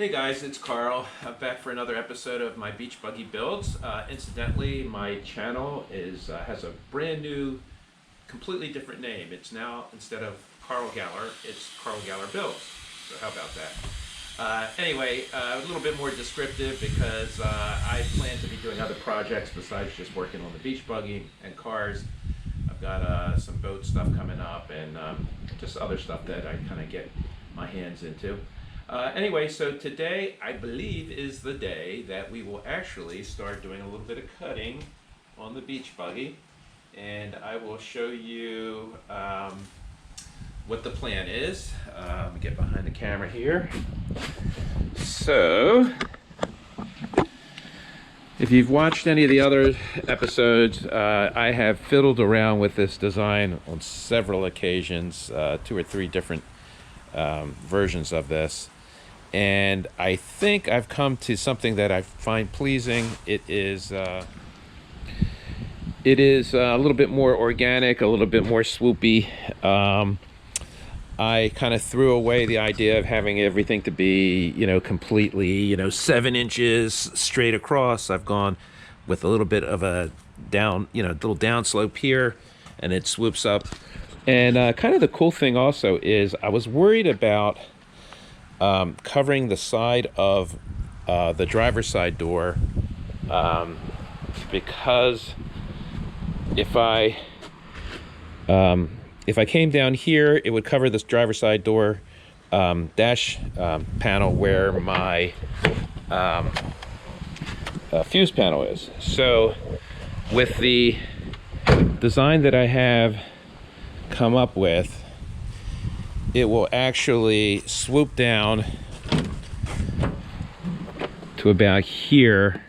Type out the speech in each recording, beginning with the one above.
Hey guys, it's Carl. I'm back for another episode of my beach buggy builds. Incidentally, my channel has a brand new, completely different name. It's now, instead of Carl Galler, it's Carl Galler Builds. So how about that? Anyway, a little bit more descriptive because I plan to be doing other projects besides just working on the beach buggy and cars. I've got some boat stuff coming up and just other stuff that I kind of get my hands into. Anyway, so today I believe is the day that we will actually start doing a little bit of cutting on the beach buggy, and I will show you what the plan is. Let me get behind the camera here. So, if you've watched any of the other episodes, I have fiddled around with this design on several occasions, 2 or 3 different versions of this. And I think I've come to something that I find pleasing. It is a little bit more organic, a little bit more swoopy. I kind of threw away the idea of having everything to be, completely, 7 inches straight across. I've gone with a little bit of a down, little downslope here, and it swoops up. And kind of the cool thing also is I was worried about covering the side of the driver's side door, because if I came down here, it would cover this driver's side door dash panel where my fuse panel is. So with the design that I have come up with, it will actually swoop down to about here,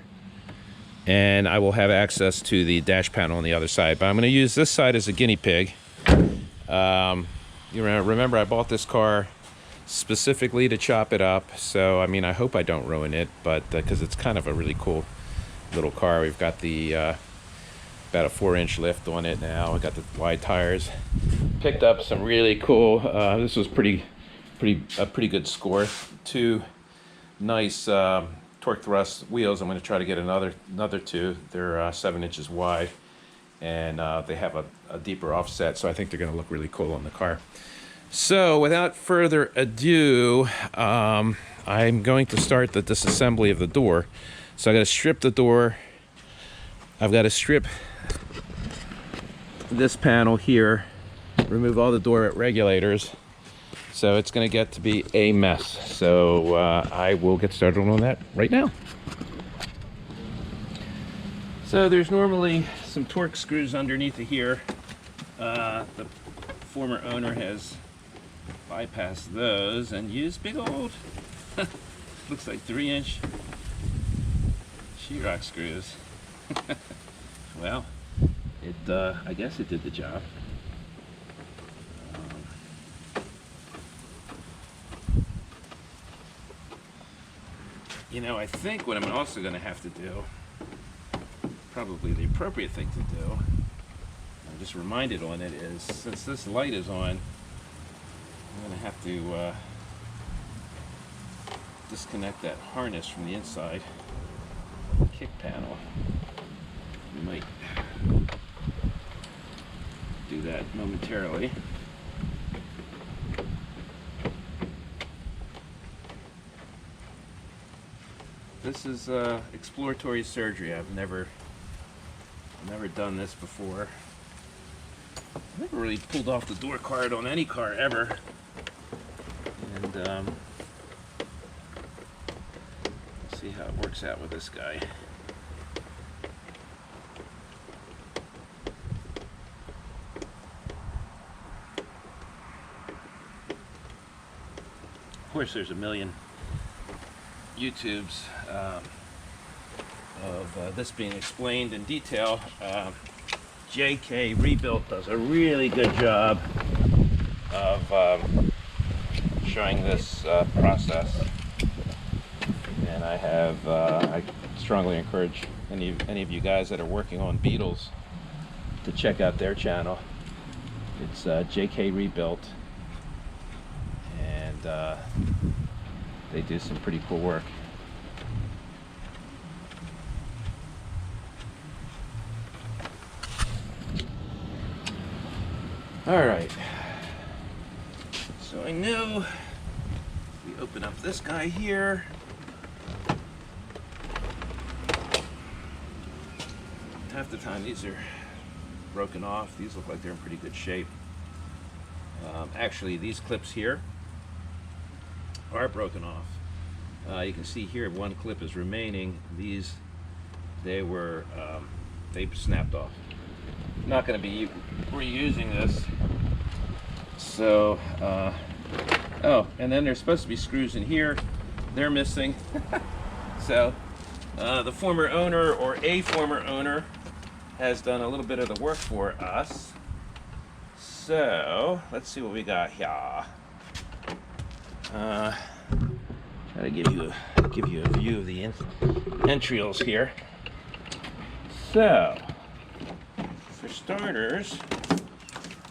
and I will have access to the dash panel on the other side. But I'm going to use this side as a guinea pig. You remember I bought this car specifically to chop it up, so I hope I don't ruin it, but because it's kind of a really cool little car. We've got the about a 4-inch lift on it now. I got the wide tires. Picked up some really cool. This was a pretty good score. 2 nice torque thrust wheels. I'm going to try to get another 2. They're 7 inches wide, and they have a deeper offset, so I think they're going to look really cool on the car. So without further ado, I'm going to start the disassembly of the door. So I got to strip the door. I've got to strip this panel here, remove all the door regulators, so it's going to get to be a mess. So I will get started on that right now. So there's normally some torque screws underneath of here. The former owner has bypassed those and used big old looks like 3-inch sheetrock screws. Well, I guess it did the job. I think what I'm also going to have to do, probably the appropriate thing to do, I'm just reminded on it, is since this light is on, I'm going to have to disconnect that harness from the inside of the kick panel. We might do that momentarily. This is exploratory surgery. I've never done this before. I've never really pulled off the door card on any car ever, and let's see how it works out with this guy. Of course, there's a million YouTubes of this being explained in detail. JK Rebuilt does a really good job of showing this process, and I strongly encourage any of you guys that are working on Beetles to check out their channel. It's JK Rebuilt, and they do some pretty cool work. All right, so I know we open up this guy here. Half the time these are broken off. These look like they're in pretty good shape. Actually, these clips here are broken off. You can see here one clip is remaining. These, they snapped off. Not going to be reusing this. So, oh, and then there's supposed to be screws in here. They're missing. So, the former owner, or a former owner, has done a little bit of the work for us. So, let's see what we got here. Try to give you a view of the entrails here. So, for starters,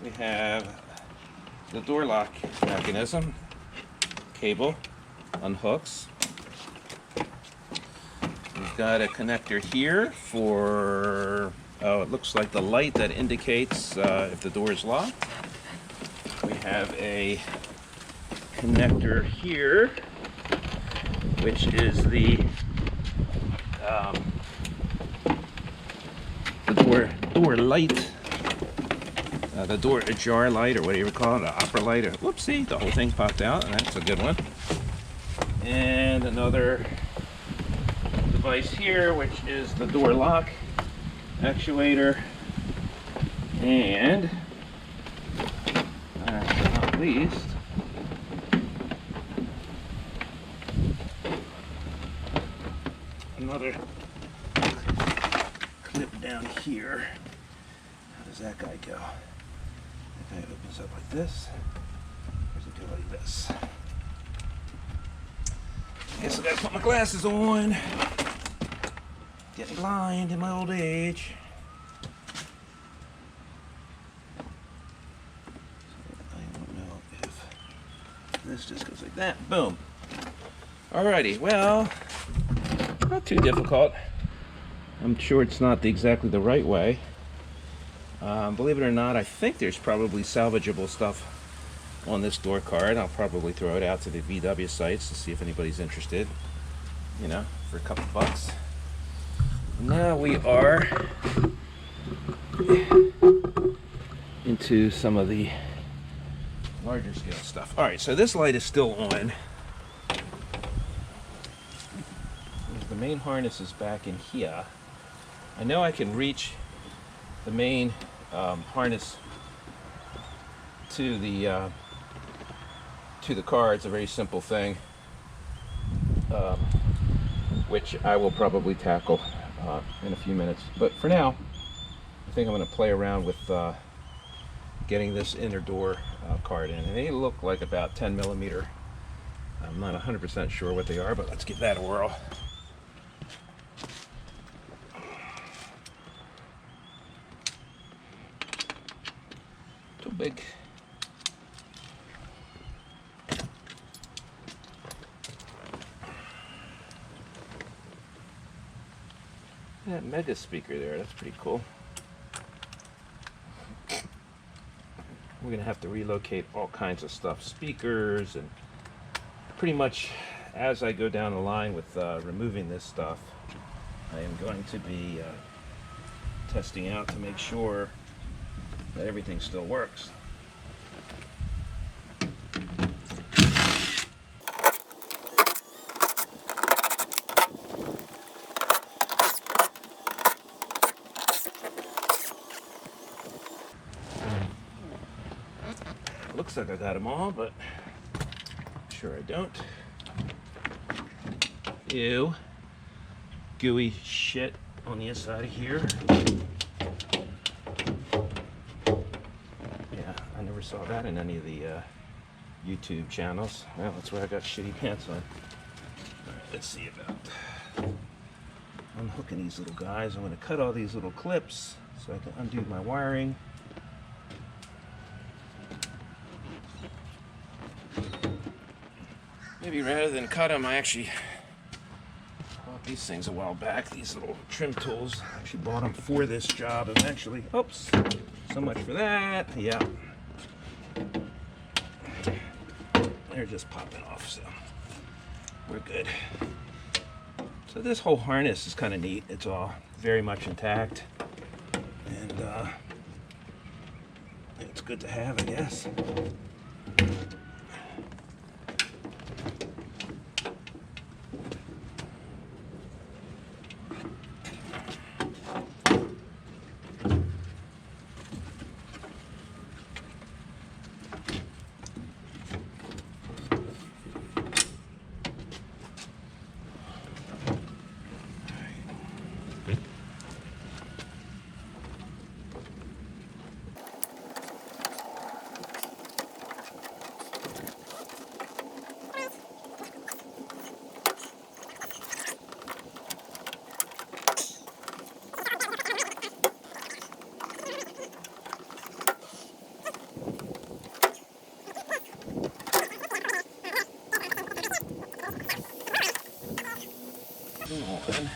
we have the door lock mechanism. Cable unhooks. We've got a connector here for, oh, it looks like the light that indicates if the door is locked. We have a connector here, which is the door light, the door ajar light, or whatever you call it, the opera light. Or, whoopsie, the whole thing popped out, and that's a good one. And another device here, which is the door lock actuator, and last but not least, another clip down here. How does that guy go? That guy opens up like this. Or does it go like this? I guess I gotta put my glasses on. Getting blind in my old age. So I don't know if this just goes like that. Boom. Alrighty, well, not too difficult. I'm sure it's not exactly the right way. Believe it or not, I think there's probably salvageable stuff on this door card. I'll probably throw it out to the VW sites to see if anybody's interested, you know, for a couple bucks. Now we are into some of the larger scale stuff. All right, so this light is still on. The main harness is back in here. I know I can reach the main harness to the car. It's a very simple thing, which I will probably tackle in a few minutes. But for now, I think I'm going to play around with getting this inner door card in. And they look like about 10 millimeter. I'm not 100% sure what they are, but let's give that a whirl. Too big. That mega speaker there, that's pretty cool. We're gonna have to relocate all kinds of stuff, speakers, and pretty much as I go down the line with removing this stuff, I am going to be testing out to make sure that everything still works. Looks like I got them all, but sure I don't. Ew. Gooey shit on the inside of here. Yeah, I never saw that in any of the YouTube channels. Well, that's where I got shitty pants on. All right, let's see about unhooking these little guys. I'm going to cut all these little clips so I can undo my wiring. maybe rather than cut them, I actually bought these things a while back, these little trim tools. I actually bought them for this job eventually. Oops, so much for that. Yeah. They're just popping off, so we're good. So this whole harness is kind of neat. It's all very much intact, and it's good to have, I guess. On.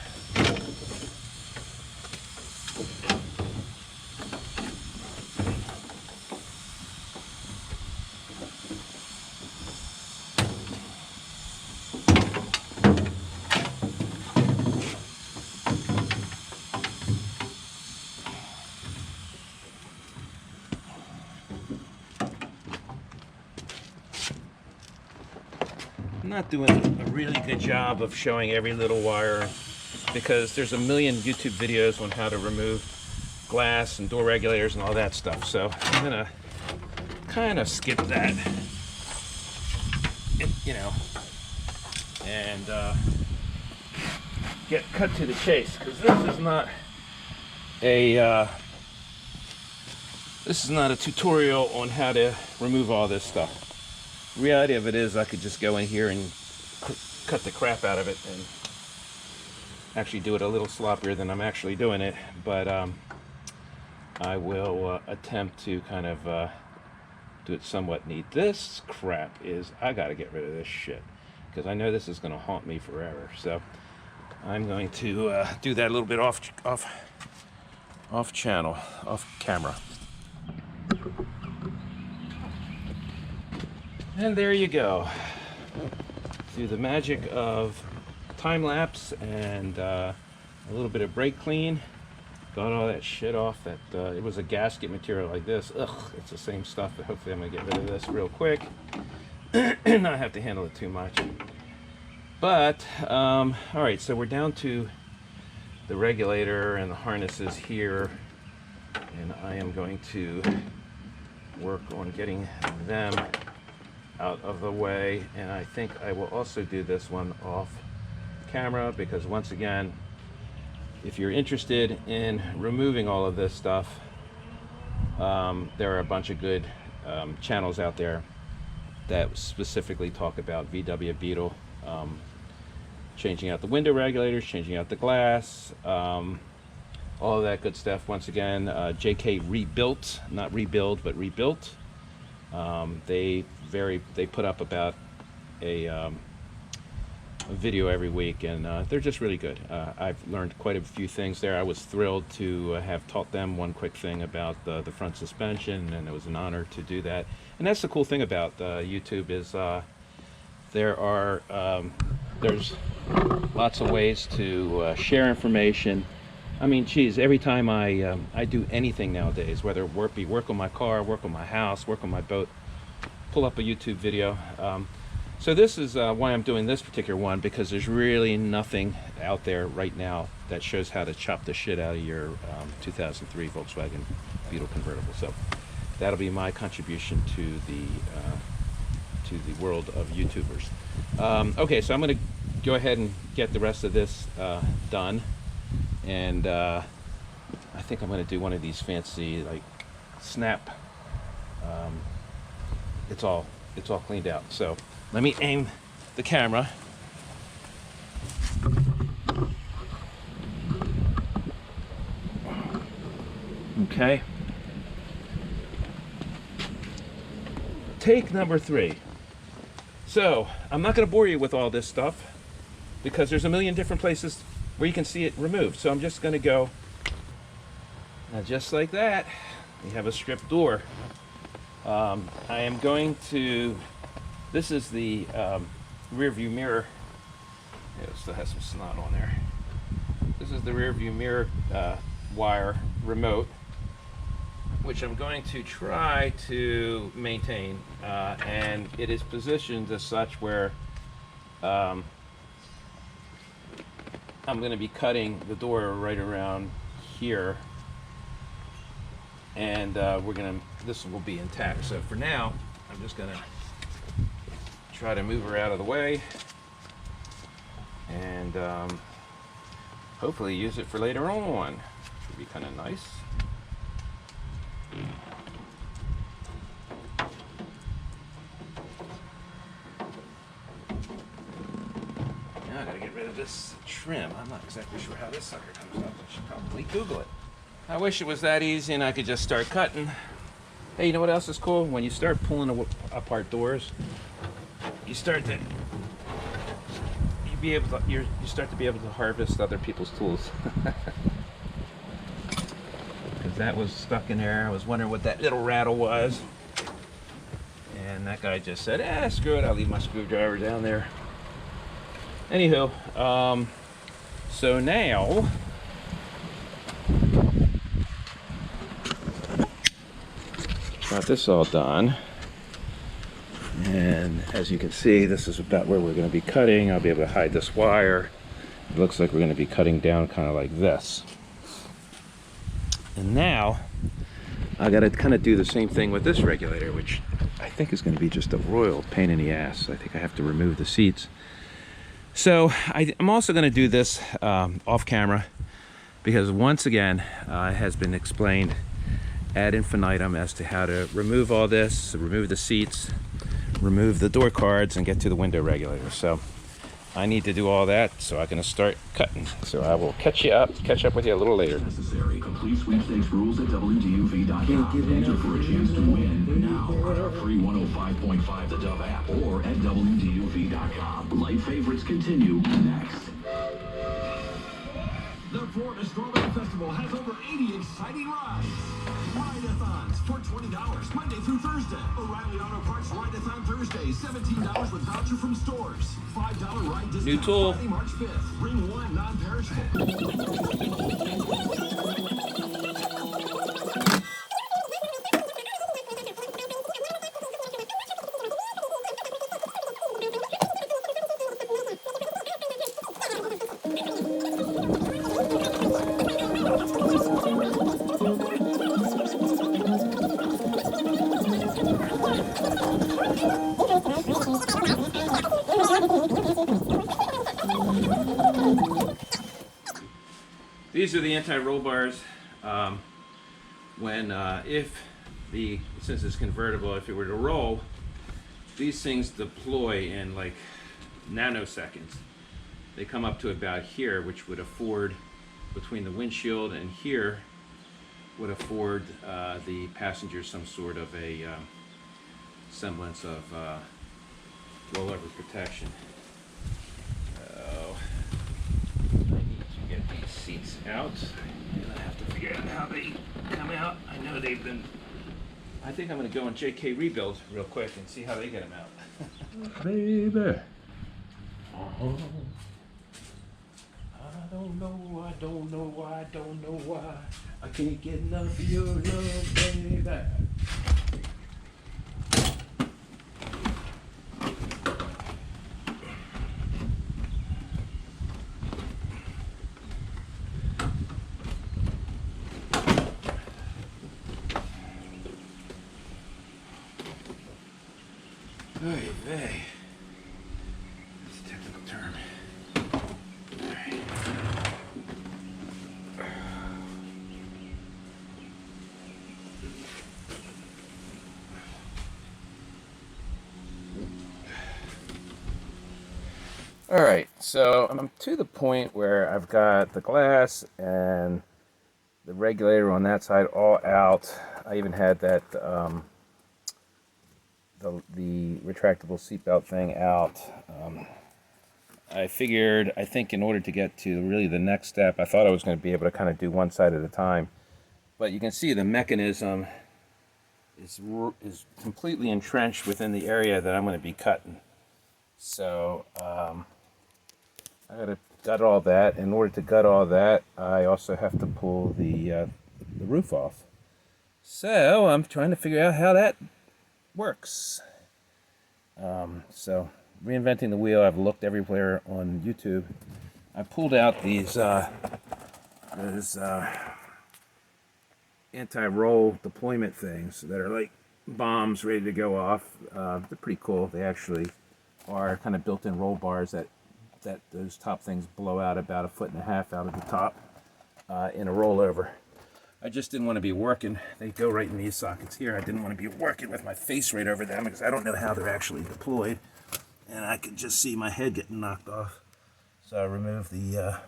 I'm not doing a really good job of showing every little wire, because there's a million YouTube videos on how to remove glass and door regulators and all that stuff. So I'm gonna kind of skip that, and get cut to the chase, because this is not a tutorial on how to remove all this stuff. The reality of it is, I could just go in here and cut the crap out of it and actually do it a little sloppier than I'm actually doing it, but I will attempt to kind of do it somewhat neat. This crap is, I gotta get rid of this shit, because I know this is gonna haunt me forever. So I'm going to do that a little bit off channel, off camera. And there you go. Through the magic of time lapse and a little bit of brake clean, got all that shit off. That it was a gasket material like this. Ugh, it's the same stuff, but hopefully I'm gonna get rid of this real quick and not have to handle it too much. But all right, so we're down to the regulator and the harnesses here, and I am going to work on getting them out of the way. And I think I will also do this one off camera, because once again, if you're interested in removing all of this stuff, there are a bunch of good channels out there that specifically talk about VW Beetle, changing out the window regulators, changing out the glass, all of that good stuff. Once again, JK Rebuilt, not rebuild, but rebuilt. They put up about a video every week, and they're just really good. I've learned quite a few things there. I was thrilled to have taught them one quick thing about the front suspension, and it was an honor to do that. And that's the cool thing about YouTube is there's lots of ways to share information. I mean, geez, every time I do anything nowadays, whether it be work on my car, work on my house, work on my boat, pull up a YouTube video. So this is why I'm doing this particular one, because there's really nothing out there right now that shows how to chop the shit out of your 2003 Volkswagen Beetle convertible. So that'll be my contribution to the world of YouTubers. Okay, so I'm going to go ahead and get the rest of this done, and I think I'm going to do one of these fancy like snap. It's all cleaned out. So let me aim the camera. Okay. Take number 3. So I'm not going to bore you with all this stuff because there's a million different places where you can see it removed. So I'm just going to go, now just like that, we have a strip door. I am going to, this is the rear view mirror. Yeah, it still has some snot on there. This is the rear view mirror wire remote, which I'm going to try to maintain, and it is positioned as such where I'm going to be cutting the door right around here, and this will be intact. So for now, I'm just going to try to move her out of the way, and hopefully use it for later on. Should be kind of nice. Now I gotta get rid of this trim. I'm not exactly sure how this sucker comes up. I should probably Google it. I wish it was that easy and I could just start cutting. Hey, you know what else is cool? When you start pulling apart doors, you start to you start to be able to harvest other people's tools. Because that was stuck in there. I was wondering what that little rattle was. And that guy just said, screw it, I'll leave my screwdriver down there. Anywho, so now, got this all done. And as you can see, this is about where we're going to be cutting. I'll be able to hide this wire. It looks like we're going to be cutting down kind of like this. And now, I got to kind of do the same thing with this regulator, which I think is going to be just a royal pain in the ass. I think I have to remove the seats. So I'm also going to do this off camera because once again, it has been explained ad infinitum as to how to remove all this, remove the seats, remove the door cards, and get to the window regulator. So I need to do all that, so I'm going to start cutting. So I will catch up with you a little later. Necessary. Complete sweepstakes rules at WDUV.com. Enter for a chance to win now on our free 105.5 The Dove app or at WDUV.com. Light favorites continue next. The Florida Strawberry Festival has over 80 exciting rides. Ride-a-thons for $20 Monday through Thursday. O'Reilly Auto Parts Ride-a-thon Thursday, $17 with voucher from stores. $5 ride discount. New tool. Friday, March 5th. Bring one non-perishable. These are the anti-roll bars. Since it's convertible, if it were to roll, these things deploy in like nanoseconds. They come up to about here, which would afford, between the windshield and here, would afford the passengers some sort of a semblance of rollover protection. So I need to get these seats out, and I have to figure out how they come out. I know they've been. I think I'm going to go on JK Rebuild real quick and see how they get them out. Baby. I don't know, I don't know, I don't know why I can't get enough of your love, baby. Oy vey. That's a technical term. All right, so I'm to the point where I've got the glass and the regulator on that side all out. I even had that the retractable seatbelt thing out. I think in order to get to really the next step, I thought I was going to be able to kind of do one side at a time. But you can see the mechanism is completely entrenched within the area that I'm going to be cutting. So I got to gut all that. In order to gut all that, I also have to pull the roof off. So I'm trying to figure out how that works. So reinventing the wheel. I've looked everywhere on YouTube. I pulled out these anti-roll deployment things that are like bombs ready to go off. They're pretty cool. They actually are kind of built-in roll bars that those top things blow out about 1.5 feet out of the top in a rollover. I just didn't want to be working. They go right in these sockets here. I didn't want to be working with my face right over them because I don't know how they're actually deployed, and I could just see my head getting knocked off. So I removed the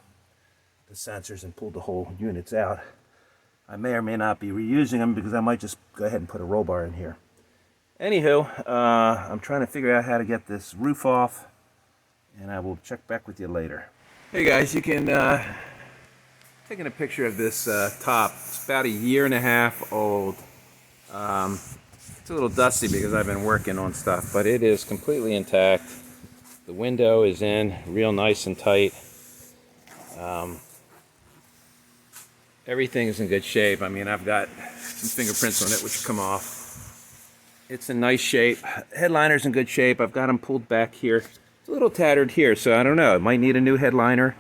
sensors and pulled the whole units out. I may or may not be reusing them because I might just go ahead and put a roll bar in here. Anywho, I'm trying to figure out how to get this roof off, and I will check back with you later. Hey guys, you can taking a picture of this top. It's about 1.5 years old. It's a little dusty because I've been working on stuff, but it is completely intact. The window is in real nice and tight. Everything is in good shape. I mean, I've got some fingerprints on it which come off. It's in nice shape. Headliner's in good shape. I've got them pulled back here. It's a little tattered here, so I don't know. It might need a new headliner.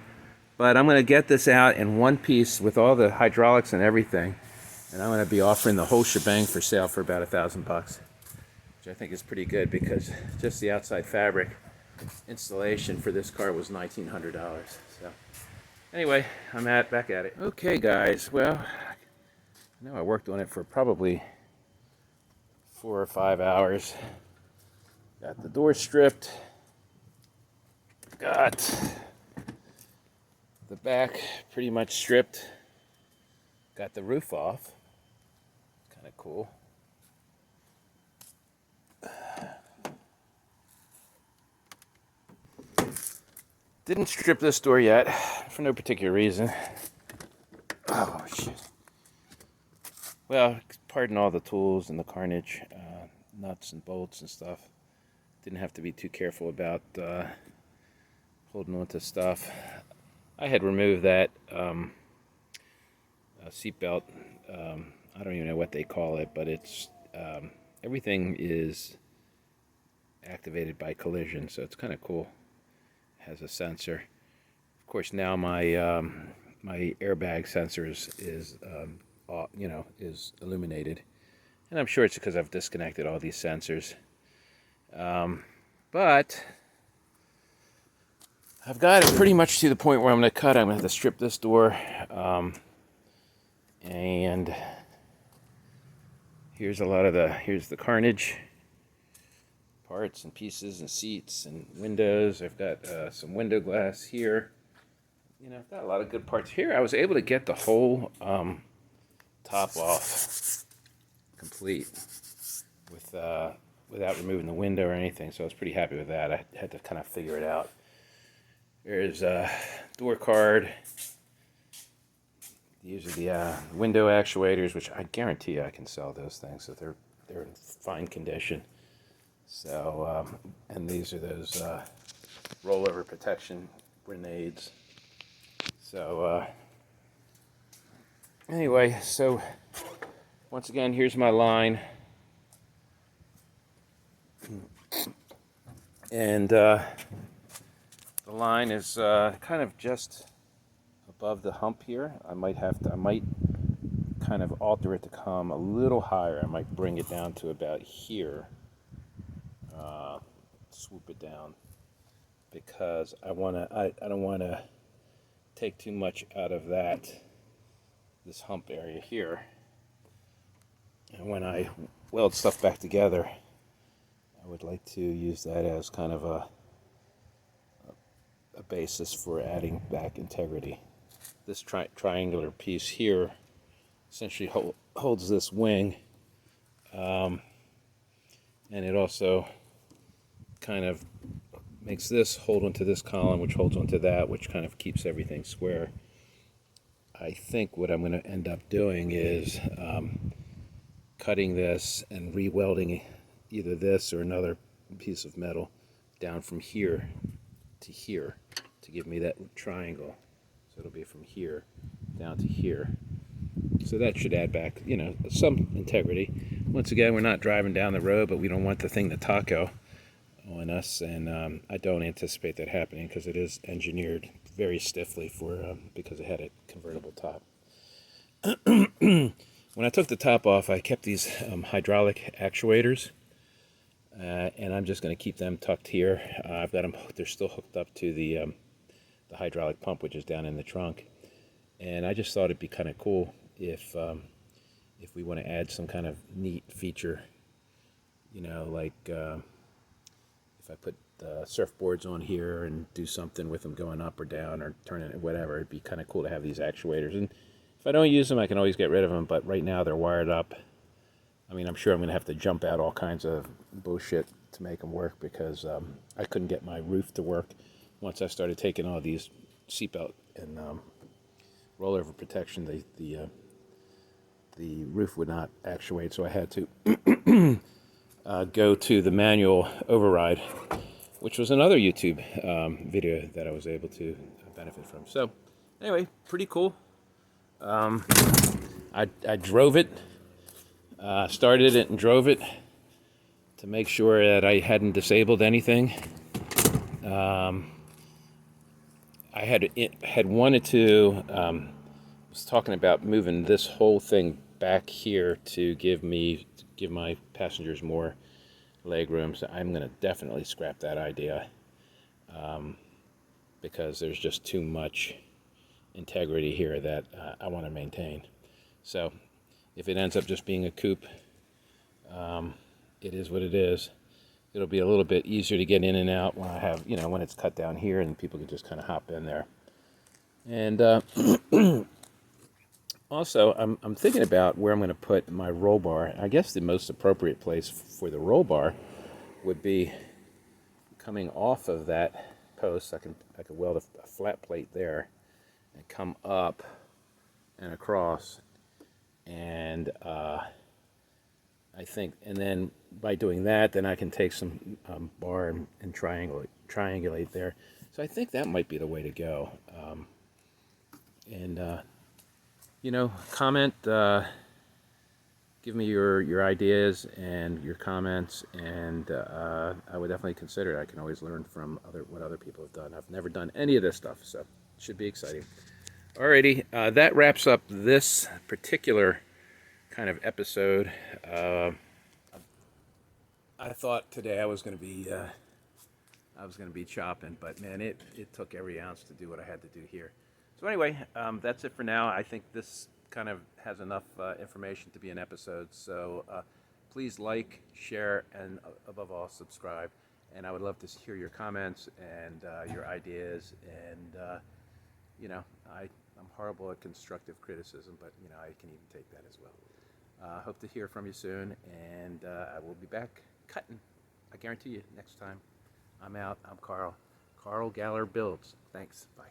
But I'm going to get this out in one piece with all the hydraulics and everything. And I'm going to be offering the whole shebang for sale for about $1,000, which I think is pretty good because just the outside fabric installation for this car was $1,900. So anyway, I'm back at it. Okay, guys. Well, I know I worked on it for probably 4 or 5 hours. Got the door stripped. Got the back pretty much stripped. Got the roof off. Kind of cool. Didn't strip this door yet for no particular reason. Oh shit. Well, pardon all the tools and the carnage, nuts and bolts and stuff. Didn't have to be too careful about holding on to stuff. I had removed that seatbelt. I don't even know what they call it, but it's everything is activated by collision, so it's kind of cool. Has a sensor. Of course, now my my airbag sensor is illuminated, and I'm sure it's because I've disconnected all these sensors. But I've got it pretty much to the point where I'm going to cut. I'm going to have to strip this door, and here's the carnage. Parts and pieces and seats and windows. I've got some window glass here. You know, I've got a lot of good parts here. I was able to get the whole top off complete without removing the window or anything, so I was pretty happy with that. I had to kind of figure it out. There's a door card. These are the window actuators, which I guarantee I can sell those things, so they're in fine condition. So, and these are those rollover protection grenades. So, anyway, so once again, here's my line. And the line is kind of just above the hump here. I might kind of alter it to come a little higher. I might bring it down to about here. Swoop it down because I don't want to take too much out of this hump area here, and when I weld stuff back together I would like to use that as kind of a basis for adding back integrity. This triangular piece here essentially holds this wing. and it also kind of makes this hold onto this column, which holds onto that, which kind of keeps everything square. I think what I'm going to end up doing is cutting this and re-welding either this or another piece of metal down from here to here to give me that triangle. So it'll be from here down to here. So that should add back, you know, some integrity. Once again, we're not driving down the road, but we don't want the thing to taco on us, and I don't anticipate that happening because it is engineered very stiffly for because it had a convertible top. When I took the top off, I kept these hydraulic actuators, and I'm just going to keep them tucked here. I've got them; they're still hooked up to the hydraulic pump, which is down in the trunk. And I just thought it'd be kind of cool if we want to add some kind of neat feature, you know, like if I put surfboards on here and do something with them going up or down or turning it, whatever. It'd be kind of cool to have these actuators. And if I don't use them, I can always get rid of them. But right now they're wired up. I mean, I'm sure I'm going to have to jump out all kinds of bullshit to make them work because I couldn't get my roof to work once I started taking all these seatbelt and rollover protection. The roof would not actuate, so I had to go to the manual override, which was another YouTube video that I was able to benefit from. So anyway, pretty cool. I drove it, started it and drove it to make sure that I hadn't disabled anything. I had wanted to, was talking about moving this whole thing back here to give my passengers more leg room. So I'm going to definitely scrap that idea because there's just too much integrity here that I want to maintain. So if it ends up just being a coupe, it is what it is. It'll be a little bit easier to get in and out when I have, you know, when it's cut down here and people can just kind of hop in there. And also, I'm thinking about where I'm going to put my roll bar. I guess the most appropriate place for the roll bar would be coming off of that post. I can weld a flat plate there and come up and across, and I think, and then by doing that, then I can take some bar and triangulate there. So I think that might be the way to go. You know, comment, give me your ideas and your comments, and I would definitely consider it. I can always learn from what other people have done. I've never done any of this stuff, so it should be exciting. Alrighty, that wraps up this particular kind of episode. I thought today I was going to be chopping, but man, it took every ounce to do what I had to do here. So anyway, that's it for now. I think this kind of has enough information to be an episode. So please like, share, and above all, subscribe. And I would love to hear your comments and your ideas. And you know, I'm horrible at constructive criticism, but you know, I can even take that as well. Hope to hear from you soon, and I will be back cutting. I guarantee you next time. I'm out. I'm Carl. Carl Galler Builds. Thanks. Bye.